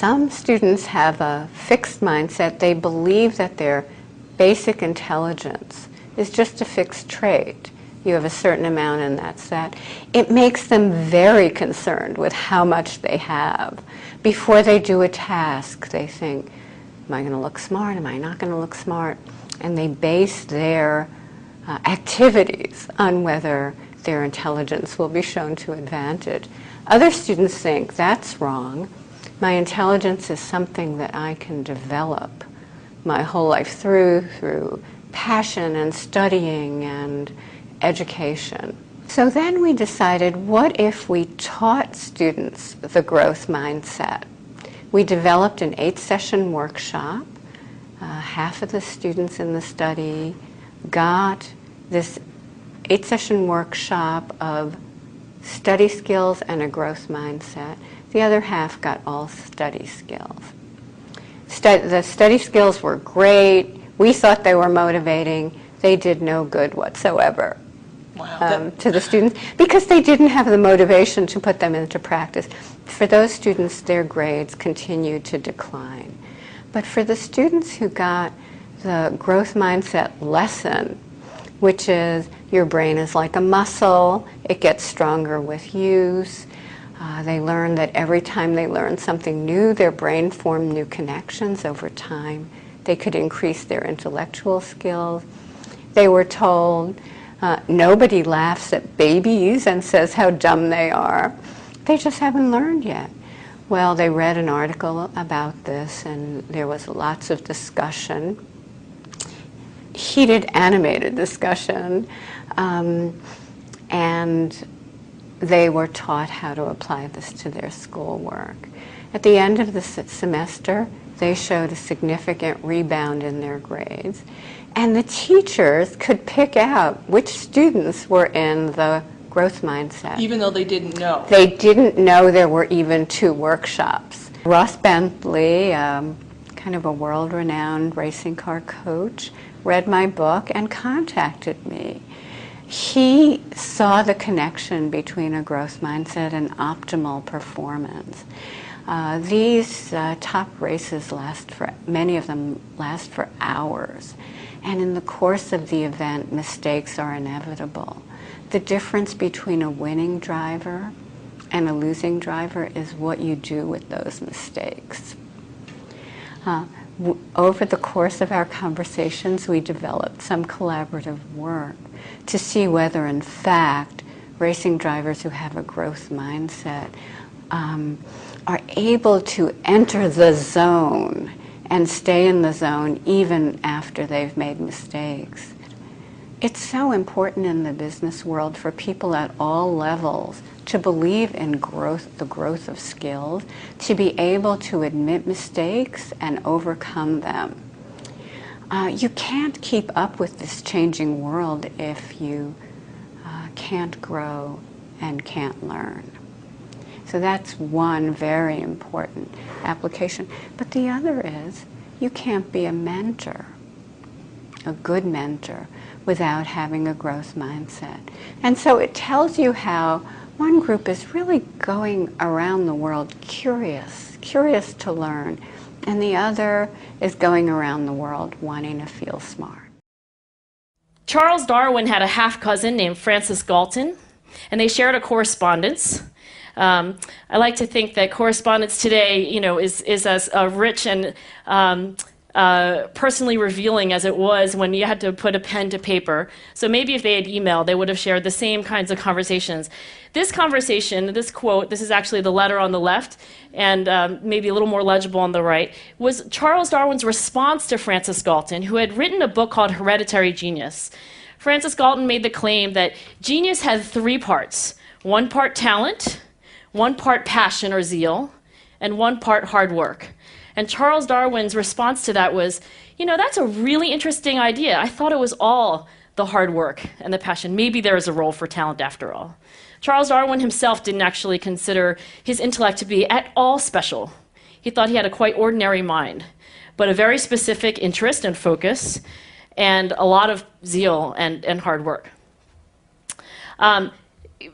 some students have a fixed mindset. They believe that their basic intelligence is just a fixed trait. You have a certain amount and that's that. It makes them very concerned with how much they have. Before they do a task, they think, am I going to look smart? Am I not going to look smart? And they base their activities on whether their intelligence will be shown to advantage. Other students think, that's wrong. My intelligence is something that I can develop my whole life through passion and studying and education. So then we decided, what if we taught students the growth mindset? We developed an 8-session workshop. Half of the students in the study got this 8-session workshop of study skills and a growth mindset. The other half got all study skills. The study skills were great. We thought they were motivating. They did no good whatsoever. Wow. To the students, because they didn't have the motivation to put them into practice. For those students, their grades continued to decline. But for the students who got the growth mindset lesson, which is your brain is like a muscle, it gets stronger with use. They learned that every time they learned something new, their brain formed new connections over time. They could increase their intellectual skills. They were told, nobody laughs at babies and says how dumb they are. They just haven't learned yet. Well, they read an article about this, and there was lots of discussion, heated, animated discussion, and they were taught how to apply this to their schoolwork. At the end of the semester, they showed a significant rebound in their grades. And the teachers could pick out which students were in the growth mindset. Even though they didn't know. They didn't know there were even 2 workshops. Ross Bentley, kind of a world-renowned racing car coach, read my book and contacted me. He saw the connection between a growth mindset and optimal performance. These top races many of them last for hours. And in the course of the event, mistakes are inevitable. The difference between a winning driver and a losing driver is what you do with those mistakes. Over the course of our conversations, we developed some collaborative work to see whether, in fact, racing drivers who have a growth mindset are able to enter the zone and stay in the zone even after they've made mistakes. It's so important in the business world for people at all levels to believe in growth, the growth of skills, to be able to admit mistakes and overcome them. You can't keep up with this changing world if you can't grow and can't learn. So that's one very important application. But the other is, you can't be a mentor, a good mentor, without having a growth mindset. And so it tells you how one group is really going around the world curious to learn, and the other is going around the world wanting to feel smart. Charles Darwin had a half-cousin named Francis Galton, and they shared a correspondence. I like to think that correspondence today, is as rich and personally revealing as it was when you had to put a pen to paper. So maybe if they had emailed, they would have shared the same kinds of conversations. This conversation, this quote, this is actually the letter on the left, and maybe a little more legible on the right, was Charles Darwin's response to Francis Galton, who had written a book called Hereditary Genius. Francis Galton made the claim that genius had 3 parts: 1 part talent, 1 part passion or zeal, and 1 part hard work. And Charles Darwin's response to that was, that's a really interesting idea. I thought it was all the hard work and the passion. Maybe there is a role for talent after all. Charles Darwin himself didn't actually consider his intellect to be at all special. He thought he had a quite ordinary mind, but a very specific interest and focus, and a lot of zeal and hard work.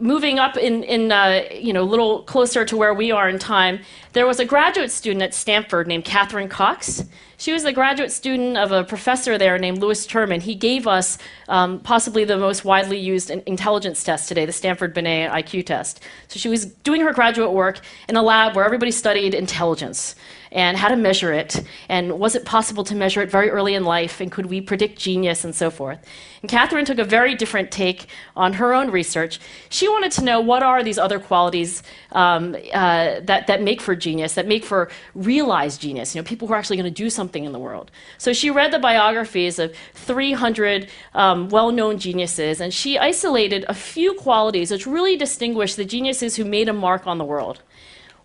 Moving up a little closer to where we are in time, There was a graduate student at Stanford named Catherine Cox. She was a graduate student of a professor there named Louis Terman. He gave us possibly the most widely used intelligence test today, the Stanford Binet IQ test. So she was doing her graduate work in a lab where everybody studied intelligence and how to measure it, and was it possible to measure it very early in life, and could we predict genius, and so forth. And Catherine took a very different take on her own research. She wanted to know what are these other qualities that make for genius, that make for realized genius, people who are actually going to do something in the world. So she read the biographies of 300 well-known geniuses, and she isolated a few qualities which really distinguish the geniuses who made a mark on the world.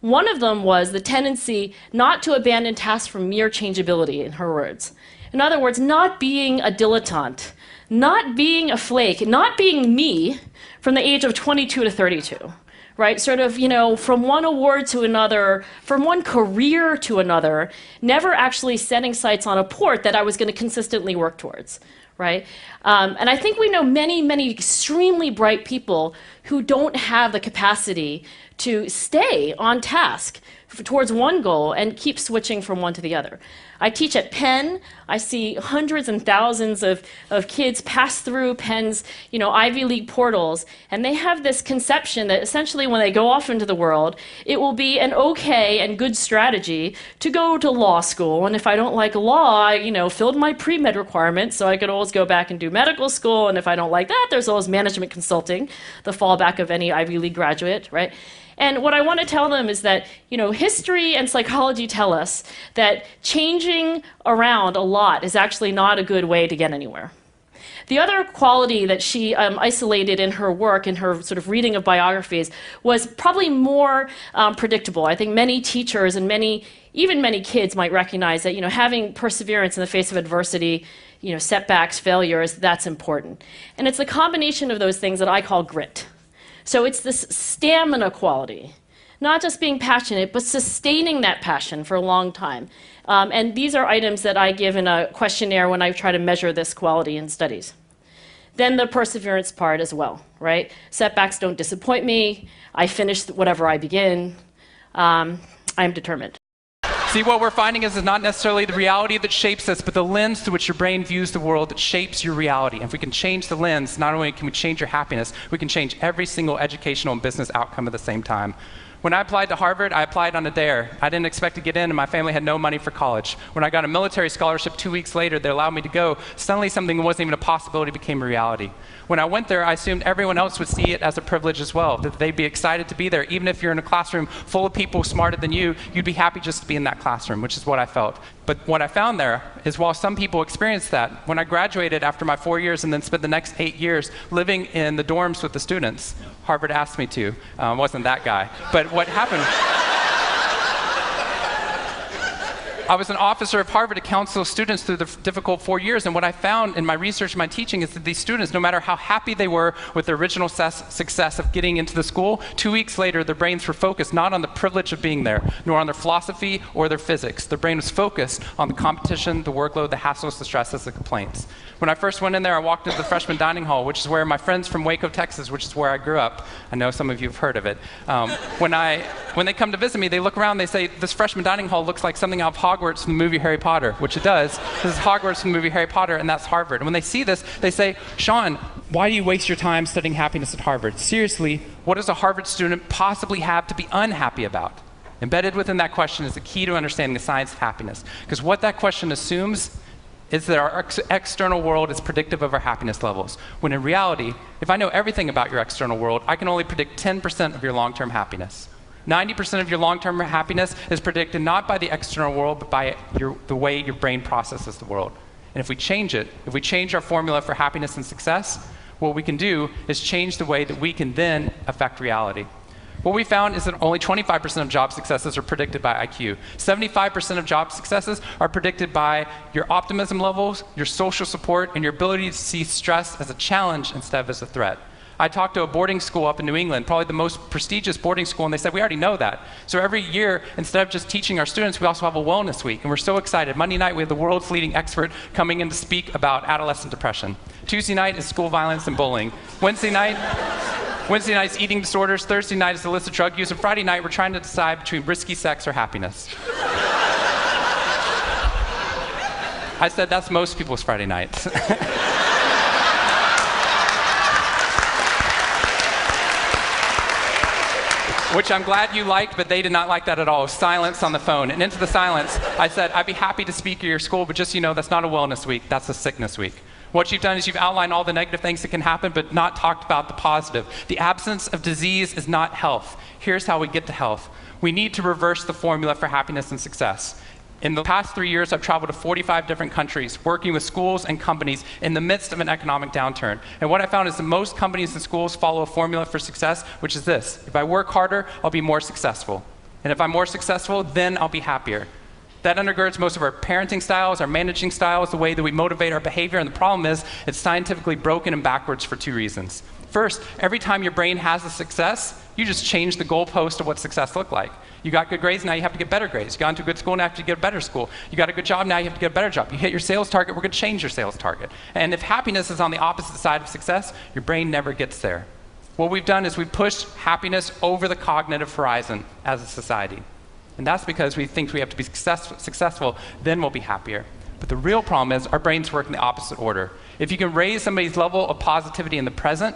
One of them was the tendency not to abandon tasks for mere changeability, in her words. In other words, not being a dilettante, not being a flake, not being me from the age of 22 to 32, right? Sort of, from one award to another, from one career to another, never actually setting sights on a port that I was going to consistently work towards, right? And I think we know many, many extremely bright people who don't have the capacity to stay on task towards one goal and keep switching from one to the other. I teach at Penn. I see hundreds and thousands of kids pass through Penn's Ivy League portals, and they have this conception that essentially when they go off into the world, it will be an okay and good strategy to go to law school. And if I don't like law, I filled my pre-med requirements, so I could always go back and do medical school. And if I don't like that, there's always management consulting, the fallback of any Ivy League graduate, right? And what I want to tell them is that, history and psychology tell us that changing around a lot is actually not a good way to get anywhere. The other quality that she isolated in her work, in her sort of reading of biographies, was probably more predictable. I think many teachers and even many kids might recognize that, having perseverance in the face of adversity, setbacks, failures, that's important. And it's the combination of those things that I call grit. So it's this stamina quality, not just being passionate, but sustaining that passion for a long time. And these are items that I give in a questionnaire when I try to measure this quality in studies. Then the perseverance part as well, right? Setbacks don't disappoint me. I finish whatever I begin. I'm determined. See, what we're finding is it's not necessarily the reality that shapes us, but the lens through which your brain views the world that shapes your reality. And if we can change the lens, not only can we change your happiness, we can change every single educational and business outcome at the same time. When I applied to Harvard, I applied on a dare. I didn't expect to get in, and my family had no money for college. When I got a military scholarship 2 weeks later that allowed me to go, suddenly something that wasn't even a possibility became a reality. When I went there, I assumed everyone else would see it as a privilege as well, that they'd be excited to be there. Even if you're in a classroom full of people smarter than you, you'd be happy just to be in that classroom, which is what I felt. But what I found there is while some people experienced that, when I graduated after my 4 years and then spent the next 8 years living in the dorms with the students, Harvard asked me to. Wasn't that guy. But what happened, I was an officer of Harvard to counsel students through the difficult 4 years, and what I found in my research and my teaching is that these students, no matter how happy they were with their original success of getting into the school, 2 weeks later their brains were focused not on the privilege of being there, nor on their philosophy or their physics. Their brain was focused on the competition, the workload, the hassles, the stresses, the complaints. When I first went in there, I walked into the freshman dining hall, which is where my friends from Waco, Texas, which is where I grew up, I know some of you have heard of it. When they come to visit me, they look around, they say, this freshman dining hall looks like something out of Hogwarts from the movie Harry Potter, which it does. This is Hogwarts from the movie Harry Potter, and that's Harvard. And when they see this, they say, Sean, why do you waste your time studying happiness at Harvard? Seriously, what does a Harvard student possibly have to be unhappy about? Embedded within that question is the key to understanding the science of happiness. Because what that question assumes is that our external world is predictive of our happiness levels. When in reality, if I know everything about your external world, I can only predict 10% of your long-term happiness. 90% of your long-term happiness is predicted not by the external world, but by the way your brain processes the world. And if we change it, if we change our formula for happiness and success, what we can do is change the way that we can then affect reality. What we found is that only 25% of job successes are predicted by IQ. 75% of job successes are predicted by your optimism levels, your social support, and your ability to see stress as a challenge instead of as a threat. I talked to a boarding school up in New England, probably the most prestigious boarding school, and they said, we already know that. So every year, instead of just teaching our students, we also have a wellness week, and we're so excited. Monday night, we have the world's leading expert coming in to speak about adolescent depression. Tuesday night is school violence and bullying. Wednesday night Wednesday night's eating disorders, Thursday night is illicit drug use, and Friday night we're trying to decide between risky sex or happiness. I said that's most people's Friday nights. Which I'm glad you liked, but they did not like that at all. Silence on the phone. And into the silence, I said, I'd be happy to speak at your school, but just so you know, that's not a wellness week, that's a sickness week. What you've done is you've outlined all the negative things that can happen, but not talked about the positive. The absence of disease is not health. Here's how we get to health. We need to reverse the formula for happiness and success. In the past 3 years, I've traveled to 45 different countries, working with schools and companies in the midst of an economic downturn. And what I found is that most companies and schools follow a formula for success, which is this: if I work harder, I'll be more successful. And if I'm more successful, then I'll be happier. That undergirds most of our parenting styles, our managing styles, the way that we motivate our behavior. And the problem is, it's scientifically broken and backwards for 2 reasons. First, every time your brain has a success, you just change the goalpost of what success looked like. You got good grades, now you have to get better grades. You got into a good school, now you have to get a better school. You got a good job, now you have to get a better job. You hit your sales target, we're going to change your sales target. And if happiness is on the opposite side of success, your brain never gets there. What we've done is we've pushed happiness over the cognitive horizon as a society. And that's because we think we have to be successful, then we'll be happier. But the real problem is our brains work in the opposite order. If you can raise somebody's level of positivity in the present,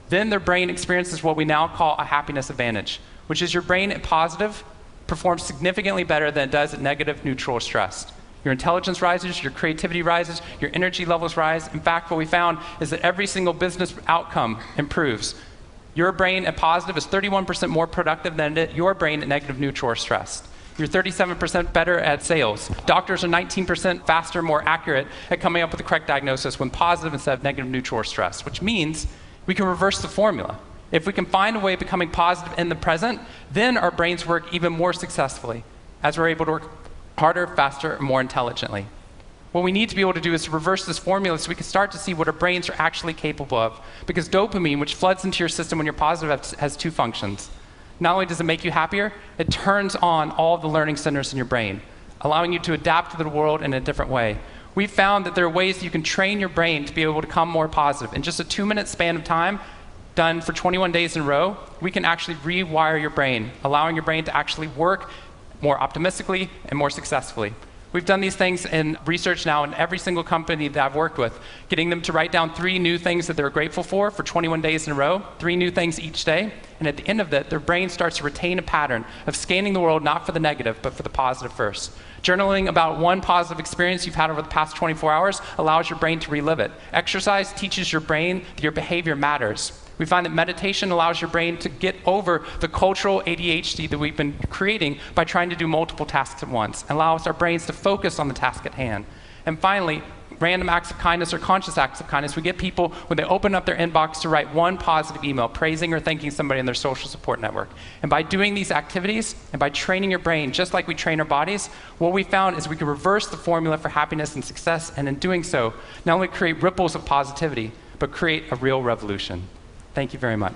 then their brain experiences what we now call a happiness advantage, which is your brain at positive performs significantly better than it does at negative, neutral, or stressed. Your intelligence rises, your creativity rises, your energy levels rise. In fact, what we found is that every single business outcome improves. Your brain at positive is 31% more productive than your brain at negative, neutral, or stressed. You're 37% better at sales. Doctors are 19% faster, more accurate at coming up with the correct diagnosis when positive instead of negative, neutral, or stressed, which means we can reverse the formula. If we can find a way of becoming positive in the present, then our brains work even more successfully, as we're able to work harder, faster, and more intelligently. What we need to be able to do is to reverse this formula so we can start to see what our brains are actually capable of. Because dopamine, which floods into your system when you're positive, has 2 functions. Not only does it make you happier, it turns on all the learning centers in your brain, allowing you to adapt to the world in a different way. We found that there are ways you can train your brain to be able to become more positive. In just a 2-minute span of time, done for 21 days in a row, we can actually rewire your brain, allowing your brain to actually work more optimistically and more successfully. We've done these things in research now in every single company that I've worked with, getting them to write down 3 new things that they're grateful for 21 days in a row, 3 new things each day. And at the end of that, their brain starts to retain a pattern of scanning the world not for the negative, but for the positive first. Journaling about one positive experience you've had over the past 24 hours allows your brain to relive it. Exercise teaches your brain that your behavior matters. We find that meditation allows your brain to get over the cultural ADHD that we've been creating by trying to do multiple tasks at once, and allows our brains to focus on the task at hand. And finally, random acts of kindness or conscious acts of kindness. We get people, when they open up their inbox, to write one positive email praising or thanking somebody in their social support network. And by doing these activities and by training your brain, just like we train our bodies, what we found is we can reverse the formula for happiness and success, and in doing so, not only create ripples of positivity, but create a real revolution. Thank you very much.